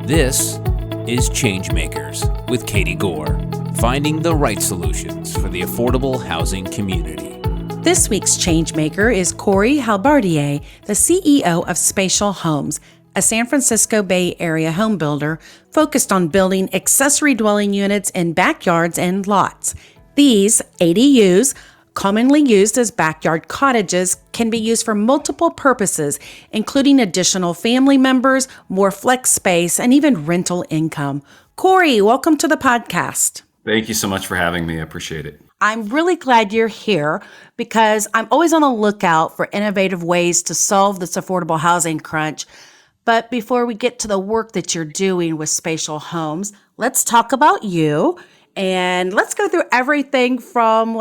This is ChangeMakers with Katie Gore, finding the right solutions for the affordable housing community. This week's ChangeMaker is Cory Halbardier, the CEO of Spacial Homes, a San Francisco Bay Area home builder focused on building accessory dwelling units in backyards and lots. These ADUs, commonly used as backyard cottages, can be used for multiple purposes, including additional family members, more flex space, and even rental income. Cory, welcome to the podcast. Thank you so much for having me. I appreciate it. I'm really glad you're here because I'm always on the lookout for innovative ways to solve this affordable housing crunch. But before we get to the work that you're doing with Spacial Homes, let's talk about you. And let's go through everything from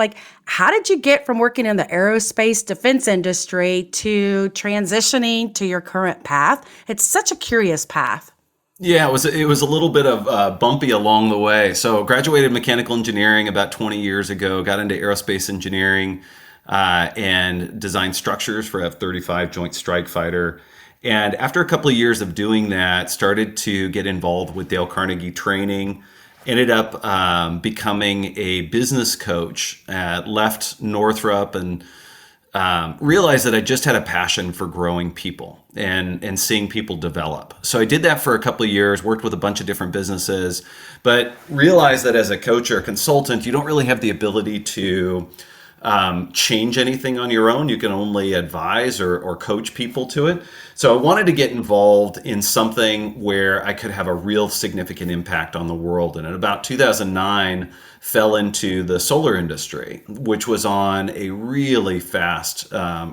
how did you get from working in the aerospace defense industry to transitioning to your current path? It's such a curious path. Yeah, it was a little bit of bumpy along the way. So graduated mechanical engineering about 20 years ago, got into aerospace engineering and designed structures for F-35 Joint Strike Fighter. And after a couple of years of doing that, started to get involved with Dale Carnegie training. Ended up becoming a business coach, left Northrop and realized that I just had a passion for growing people and seeing people develop. So I did that for a couple of years, worked with a bunch of different businesses, but realized that as a coach or a consultant, you don't really have the ability to change anything on your own. You can only advise or coach people to it. So I wanted to get involved in something where I could have a real significant impact on the world. And in about 2009, fell into the solar industry, which was on a really fast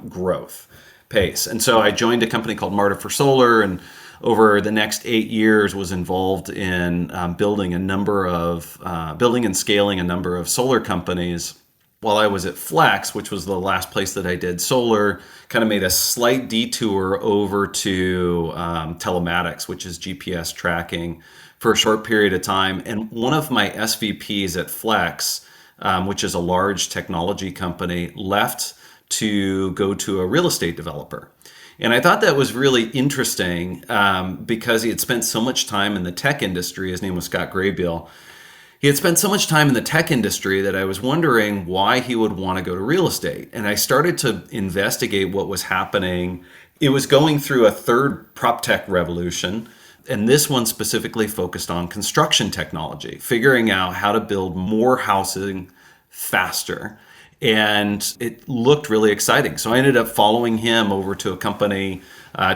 growth pace. And so I joined a company called Marta for Solar, and over the next 8 years was involved in building and scaling a number of solar companies. While I was at Flex, which was the last place that I did solar, kind of made a slight detour over to telematics, which is GPS tracking, for a short period of time. And one of my SVPs at Flex, which is a large technology company, left to go to a real estate developer. And I thought that was really interesting because he had spent so much time in the tech industry. His name was Scott Graybill. He had spent so much time in the tech industry that I was wondering why he would want to go to real estate. And I started to investigate what was happening. It was going through a third prop tech revolution. And this one specifically focused on construction technology, figuring out how to build more housing faster. And it looked really exciting. So I ended up following him over to a company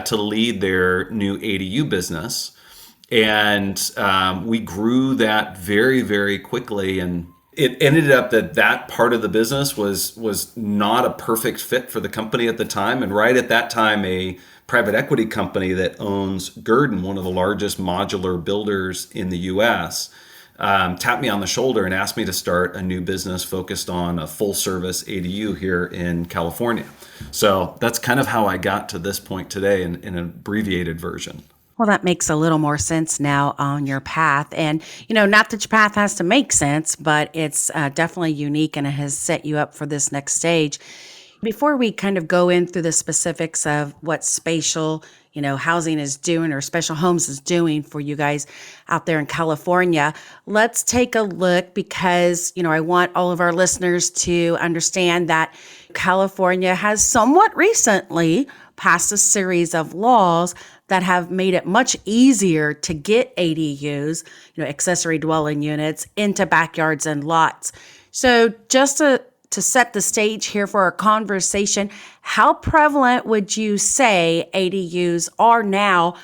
to lead their new ADU business. And we grew that very, very quickly. And it ended up that part of the business was not a perfect fit for the company at the time. And right at that time, a private equity company that owns Gurdon, one of the largest modular builders in the U.S., tapped me on the shoulder and asked me to start a new business focused on a full service ADU here in California. So that's kind of how I got to this point today in an abbreviated version. Well, that makes a little more sense now on your path. And, not that your path has to make sense, but it's definitely unique and it has set you up for this next stage. Before we kind of go in through the specifics of what Spacial, housing is doing or Spacial Homes is doing for you guys out there in California, let's take a look because, I want all of our listeners to understand that California has somewhat recently passed a series of laws that have made it much easier to get ADUs, accessory dwelling units, into backyards and lots. So just to set the stage here for our conversation, how prevalent would you say ADUs are now,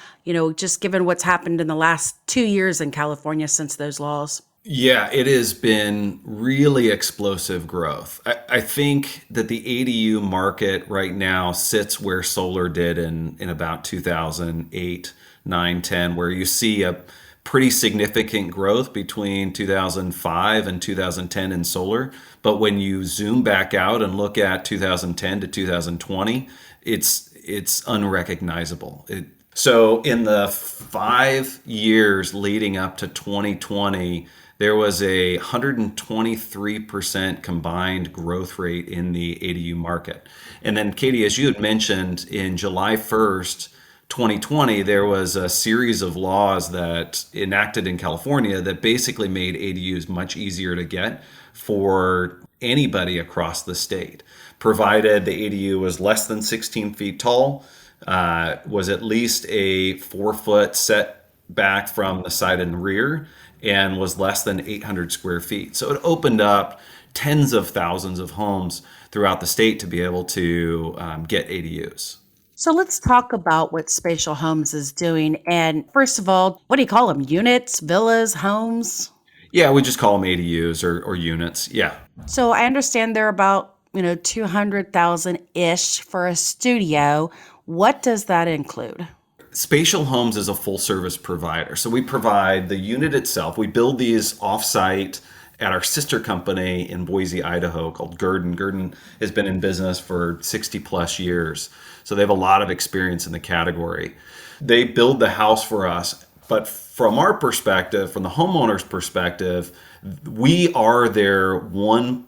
just given what's happened in the last 2 years in California since those laws? Yeah, it has been really explosive growth. I think that the ADU market right now sits where solar did in about 2008, 9, 10, where you see a pretty significant growth between 2005 and 2010 in solar. But when you zoom back out and look at 2010 to 2020, it's unrecognizable. So in the 5 years leading up to 2020, there was a 123% combined growth rate in the ADU market. And then, Katie, as you had mentioned, in July 1st, 2020, there was a series of laws that enacted in California that basically made ADUs much easier to get for anybody across the state, provided the ADU was less than 16 feet tall, was at least a 4 foot setback from the side and rear, and was less than 800 square feet. So it opened up tens of thousands of homes throughout the state to be able to get ADUs. So let's talk about what Spatial Homes is doing. And first of all, what do you call them? Units, villas, homes? Yeah, we just call them ADUs or units. Yeah. So I understand they're about, 200,000-ish for a studio. What does that include? Spatial Homes is a full service provider. So we provide the unit itself. We build these offsite at our sister company in Boise, Idaho called Gurdon. Gurdon has been in business for 60 plus years. So they have a lot of experience in the category. They build the house for us. But from our perspective, from the homeowner's perspective, we are their one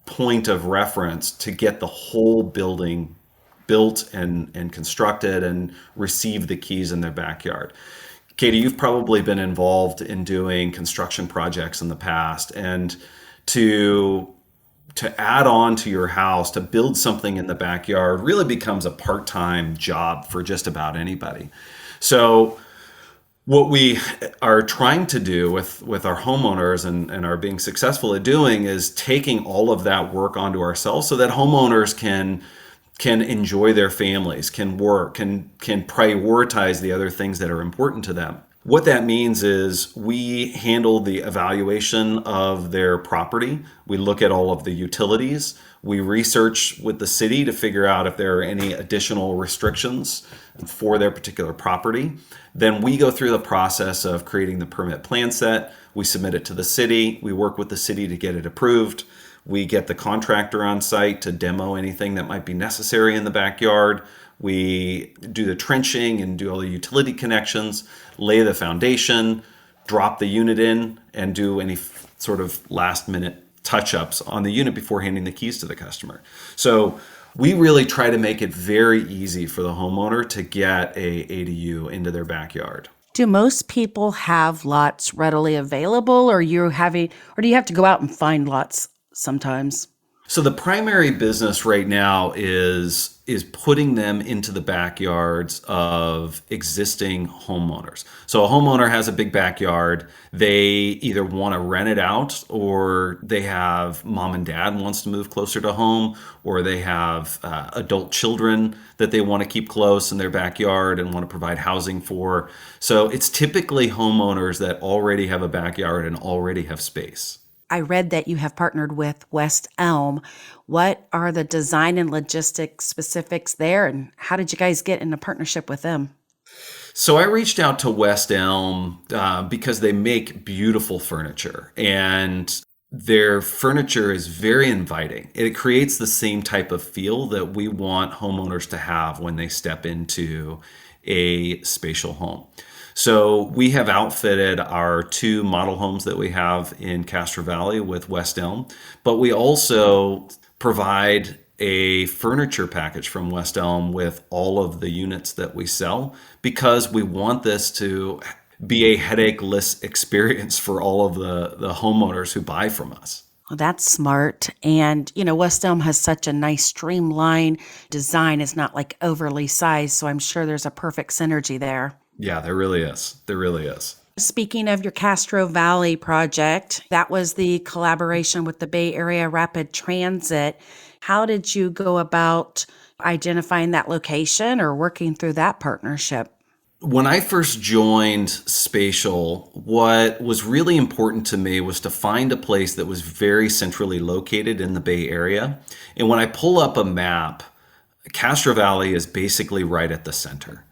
point of reference to get the whole building built and constructed and receive the keys in their backyard. Katie, you've probably been involved in doing construction projects in the past, and to add on to your house, to build something in the backyard really becomes a part-time job for just about anybody. So what we are trying to do with our homeowners and are being successful at doing is taking all of that work onto ourselves so that homeowners can enjoy their families, can work, can prioritize the other things that are important to them. What that means is we handle the evaluation of their property. We look at all of the utilities. We research with the city to figure out if there are any additional restrictions for their particular property. Then we go through the process of creating the permit plan set. We submit it to the city. We work with the city to get it approved. We get the contractor on site to demo anything that might be necessary in the backyard. We do the trenching and do all the utility connections, lay the foundation, drop the unit in, and do any sort of last minute touch-ups on the unit before handing the keys to the customer. So we really try to make it very easy for the homeowner to get a ADU into their backyard. Do most people have lots readily available, or do you have to go out and find lots sometimes? So the primary business right now is putting them into the backyards of existing homeowners. So a homeowner has a big backyard. They either want to rent it out, or they have mom and dad wants to move closer to home, or they have adult children that they want to keep close in their backyard and want to provide housing for. So it's typically homeowners that already have a backyard and already have space. I read that you have partnered with West Elm. What are the design and logistics specifics there, and how did you guys get in a partnership with them? So I reached out to West Elm because they make beautiful furniture, and their furniture is very inviting. It creates the same type of feel that we want homeowners to have when they step into a spatial home. So we have outfitted our 2 model homes that we have in Castro Valley with West Elm, but we also provide a furniture package from West Elm with all of the units that we sell, because we want this to be a headache-less experience for all of the homeowners who buy from us. Well, that's smart. And, West Elm has such a nice streamlined design. It's not like overly sized, so I'm sure there's a perfect synergy there. Yeah, there really is. There really is. Speaking of your Castro Valley project, that was the collaboration with the Bay Area Rapid Transit. How did you go about identifying that location or working through that partnership? When I first joined Spatial, what was really important to me was to find a place that was very centrally located in the Bay Area. And when I pull up a map, Castro Valley is basically right at the center.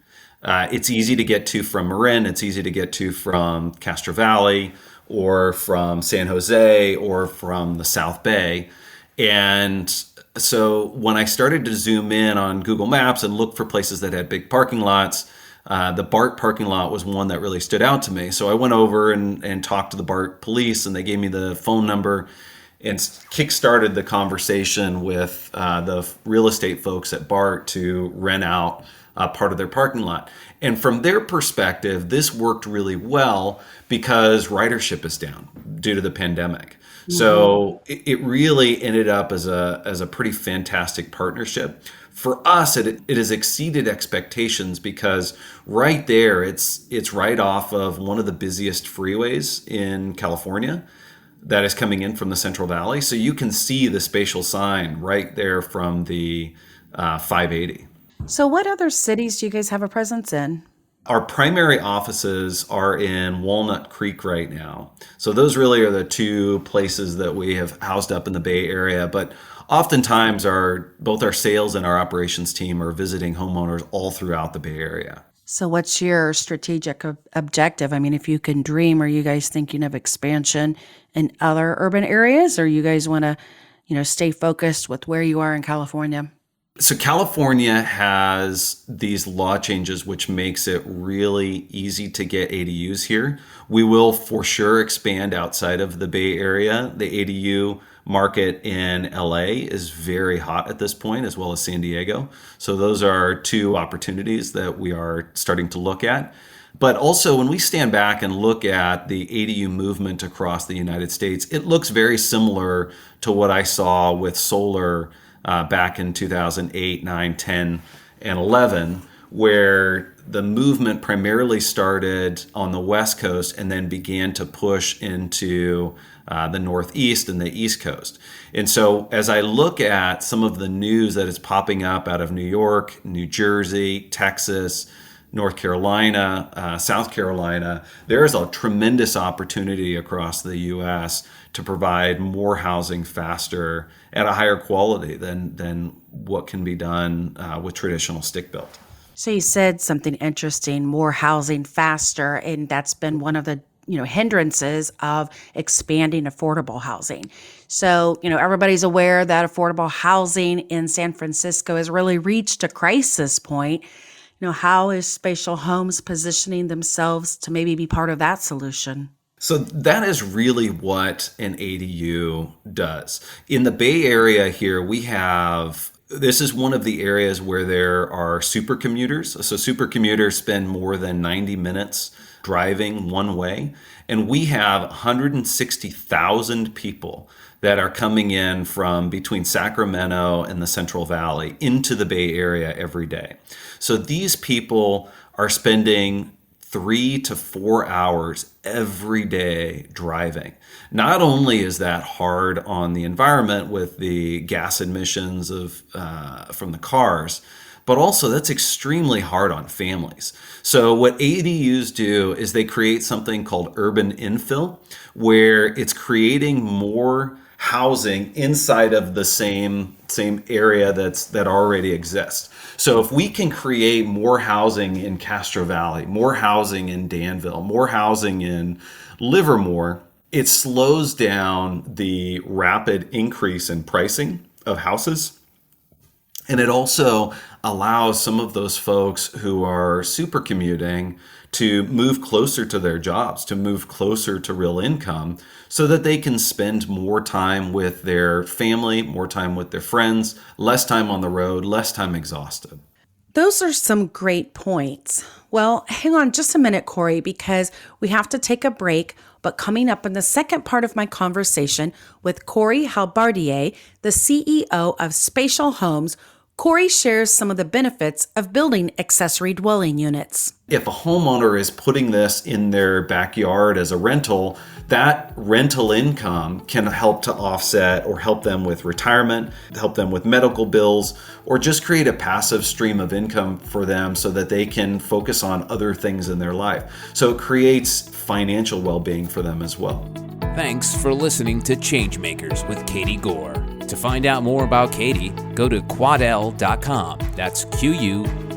It's easy to get to from Marin. It's easy to get to from Castro Valley or from San Jose or from the South Bay. And so when I started to zoom in on Google Maps and look for places that had big parking lots, the BART parking lot was one that really stood out to me. So I went over and talked to the BART police, and they gave me the phone number. and kickstarted the conversation with the real estate folks at BART to rent out part of their parking lot. And from their perspective, this worked really well because ridership is down due to the pandemic. So it really ended up as a pretty fantastic partnership. For us, it has exceeded expectations because right there, it's right off of one of the busiest freeways in California that is coming in from the Central Valley. So you can see the spatial sign right there from the 580. So what other cities do you guys have a presence in? Our primary offices are in Walnut Creek right now. So those really are the two places that we have housed up in the Bay Area. But oftentimes both our sales and our operations team are visiting homeowners all throughout the Bay Area. So what's your strategic objective? I mean, if you can dream, are you guys thinking of expansion in other urban areas, or you guys want to, stay focused with where you are in California? So California has these law changes, which makes it really easy to get ADUs here. We will for sure expand outside of the Bay Area. The ADU market in LA is very hot at this point, as well as San Diego. So those are two opportunities that we are starting to look at. But also, when we stand back and look at the ADU movement across the United States, it looks very similar to what I saw with solar back in 2008, 9, 10, and 11, where the movement primarily started on the West Coast and then began to push into the Northeast and the East Coast. And so as I look at some of the news that is popping up out of New York, New Jersey, Texas, North Carolina, South Carolina, there is a tremendous opportunity across the U.S. to provide more housing faster at a higher quality than what can be done with traditional stick-built. So you said something interesting, more housing faster, and that's been one of the hindrances of expanding affordable housing. So, everybody's aware that affordable housing in San Francisco has really reached a crisis point. How is Spacial Homes positioning themselves to maybe be part of that solution? So that is really what an ADU does. In the Bay Area here, this is one of the areas where there are super commuters. So super commuters spend more than 90 minutes driving one way. And we have 160,000 people that are coming in from between Sacramento and the Central Valley into the Bay Area every day. So these people are spending 3 to 4 hours every day driving. Not only is that hard on the environment with the gas emissions from the cars, but also that's extremely hard on families. So what ADUs do is they create something called urban infill, where it's creating more housing inside of the same area that already exists. So if we can create more housing in Castro Valley, more housing in Danville, more housing in Livermore, it slows down the rapid increase in pricing of houses. And it also allows some of those folks who are super commuting to move closer to their jobs, to move closer to real income, so that they can spend more time with their family, more time with their friends, less time on the road, less time exhausted. Those are some great points. Well, hang on just a minute, Cory, because we have to take a break. But coming up in the second part of my conversation with Cory Halbardier, the CEO of Spacial Homes, Cory shares some of the benefits of building accessory dwelling units. If a homeowner is putting this in their backyard as a rental, that rental income can help to offset or help them with retirement, help them with medical bills, or just create a passive stream of income for them so that they can focus on other things in their life. So it creates financial well-being for them as well. Thanks for listening to ChangeMakers with Katie Gore. To find out more about Katie, go to quadel.com. That's QUADEL.com.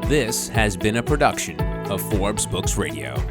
This has been a production of Forbes Books Radio.